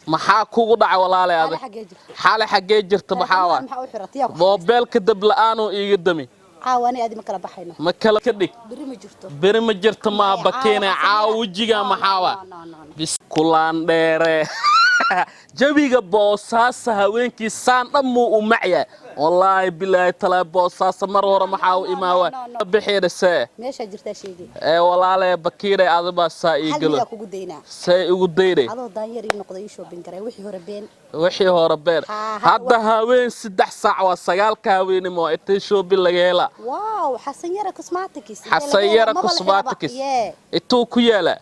maxaa kugu dhacay walaalahay aad xalay xagee jirta maxaa waa mobilka dab la'aan oo iiga dami caawani aad ma kala baxayno ma kala ka dhig bari ma jirta ma bakeena caaw wajiga maxaa waa bis kulaan dheere jawiga boosaasa haweenkii saan dhammu u macya والله بالله تلا بوصاص مرة محاو إماوة بحير ساء ماشي جرت شيء والله لا بكيرة عذبا ساء يقول ساء يقديري هذا ضاير نقضي شو بنكره وحي هو ربين هذا هاوين 6 ساعة وسجال كهوين مو إتشو بالليلة واو حسن يرى كسماتك حسن يرى كسماتك إتو كيالا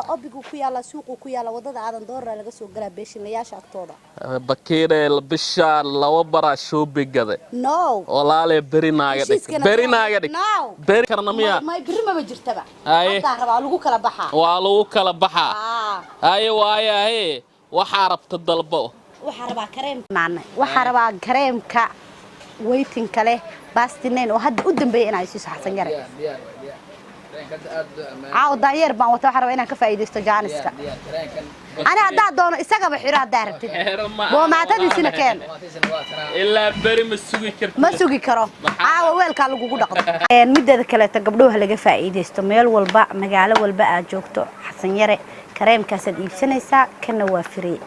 أبيكو كيالا سوق كيالا وضد عدن دور على جسوا قلب بيش اللي ياش أكتوبر بكيرة البشار لو برا شو بيجذ no والله لا بري ناقدك بري كرناميا ما بري ما بجرتبع أيه هذا ربع كلا بحا والو كلا بحا أيوة هي وحاربت الضلبو وحاربا كريم معنا وحاربا كريم كا ويتين كله باستنين وهاد قدام بينا يسوس حسن جري عاو داير بان وتحرب إنا كفايدة استجانسك أنا أدعى دون إسقى بحيرات دارتي بو ما تدري سنة كان إلا بري مسوقي كرو عاو ويل كان لقو قدق مدة ذكرة تقبلوها لقى فايدة استميل والباء مقالة والباء جوكتو حسن يري كريم كاسد إبسنة سا كان وافري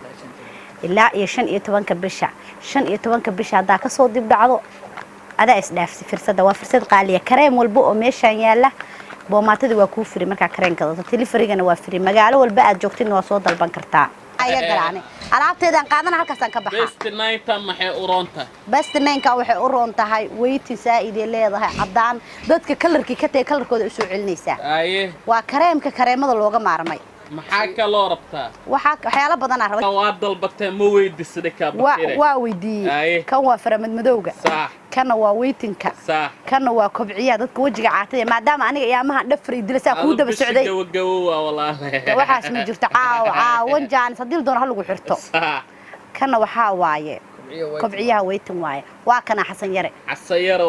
إلا يشن يتوانك بشع شن يتوانك بشع داك صوت يبدعو هذا إسلاف فرصة وفرصة قالية كريم والباء ميشان ياله بوماتدي waa ku firi marka kareen kadada telefoonigana waa firi magaalo walba aad joogtin waa soo dalban kartaa ayaa galaane alaabteedan qaadana halkaas aan ka baxaa best nine waxay u roon tahay weytin saaidee leedahay cadaan dadka kalarkii ka tahay kalarkooda u soo celinaysa waa kareemada looga maarmay maxaa ka loo rabtaa waxyaalo badan aan rabay waa dalbatay ma weydiisay ka bakire waa weydiiyay kan waa faramad madowga kana waa weytinka kana waa kobciya dadka wajiga caatay maadaama aniga yaamaha dhafri dilasa ku daba socday waxaas ma jirto caawan jaan sadil doon hal lagu xirto kana waxa waaye kobciyaha weytin waaye waa kana xasan yare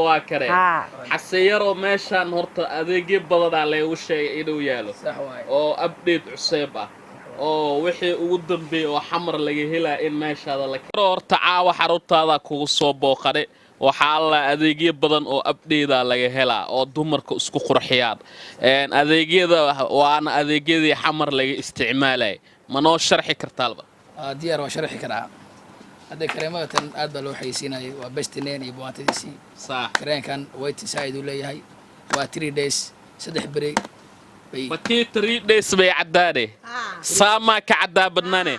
waa kare xasan yare meeshan horta adeegyo badan la u sheegay inuu yaalo oo update cusub ah oo wixii ugu dambeeyay oo xamar laga helaa in meeshaada la horta caawa xaruntaada kugu soo booqaday waxaa la adeegyo badan oo update laga helaa oo dumarka isku qurxiyaan adeegyada waana adeegyadii xamar laga isticmaalay ma noo sharxi kartaa diyaar waa sharxi karaa هذا كريمة aad baa loo xayeysiinayay waa best name iyo buwaantadiisii صح kareenkan wait side uu leeyahay waa 3 days 3 bari bakii 3 days bay cadaade saama ka cadaabadnane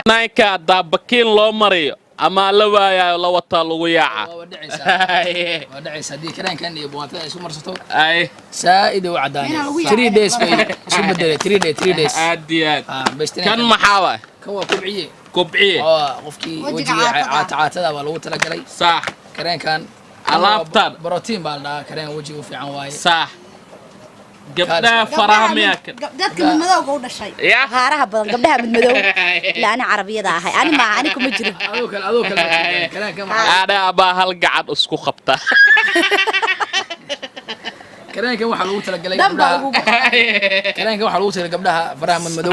naynka dabakiin loo mariyo ama la waayo la wata lagu yaaca waa dhacaysa hadii kareenkan iyo buwaantada isku marsato saaid uu cadaanay 3 days bay isu bedelay 3 days aad kan maxaa kan waa kubciye كوبعيه قفكي وجهي عاتعاتها waa lagu tala galay صح kareenkan alaabtan بروتين baa la kareen wajiga fiican waaye صح gabdhaha faraha dadka madowga u dhashay haaraha badan gabdhaha madow laana carabiyada ahay ani ma ani kuma jiro adoo kale kareenkan ana ba hal gacad isku qabta kareenkan waxa lagu tala galay kareenkan waxa lagu tala gabdhaha faraha madow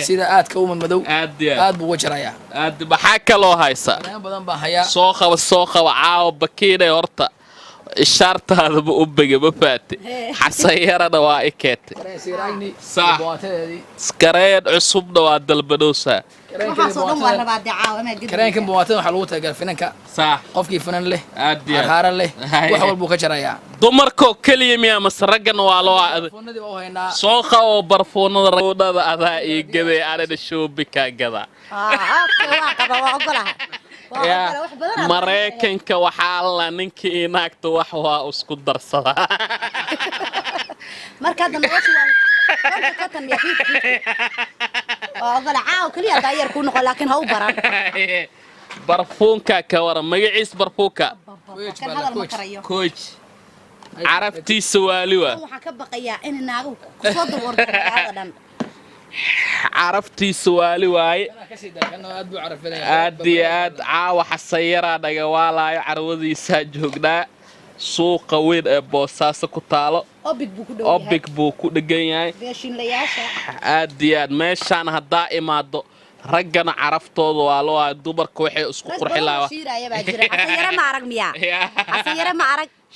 sida aadka u madow aad buu wajiraya aad waxa kale oo haysa badan baa haya soo qaba caaw bakiinay horta ishaartaada u bagay ma faati xasayarada waa ikeetay صح skareed cusubna waa dalbanoosa kareenkan buwaatada waxa lagu talagalay finanka صح qofkii finan leh haara leh wax walba ka jaraya dumarko kaliya miya masragan waa loo soo qabo barfoonada roodada adaa ee gaday aanada shoobika gada mareykanka waxaa la ninkii inaagta wax waa isku darsada marka dambeesh waa ka tan yahay caaw kaliya daayar ku noqon laakiin ha u baran barfoonka ka wara magaciis barfoonka coach عرفتي سوالي وحكى بقيا إن ناقو كصدق وردان عرفتي سوالي واي أدي عاو حسيرة دجوالا عروضي سجوجنا suuqa weyn ee Boosaaso ku taalo Obig buu ku dhagan yahay aad iyo aad meeshaan haddaa imaado raggana caraftooda waa loo ah dumarka waxay isku qurxilaa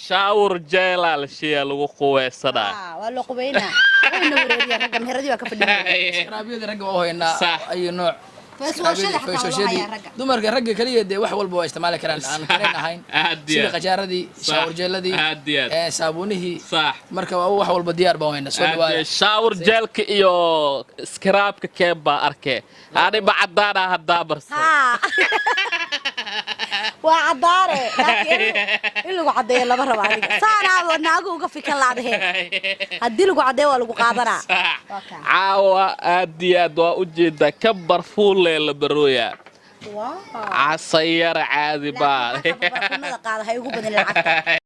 shaawur jeela la sheeya lagu quweysanaa waa loo qubeynaa wayna wareeriya ragga meheradii waa ka fadhiyaa skraabiyada ragga waa hoynaa ay nooc dumarka ragga kaliya de wax walba waa isticmaali karaan aan kareen ahayn sida qajaaradii shaawur jeeladii saabunihii marka waa wax walba diyaar baa wayna soo dhawaada shaawur jeelka iyo skraabka keeba arkay ani bacdaana hadda barso waa cadaare laakiin in lagu cadeeyo laba rabo adiga saanaado naagu uga fikir laadahay hadii lagu cadeeyo waa lagu qaadanaa caawa aad iyo aad waa u jeedaa ka barfuule la barooya casayar caadi baa barfuunada qaada hay ugu badan lacagta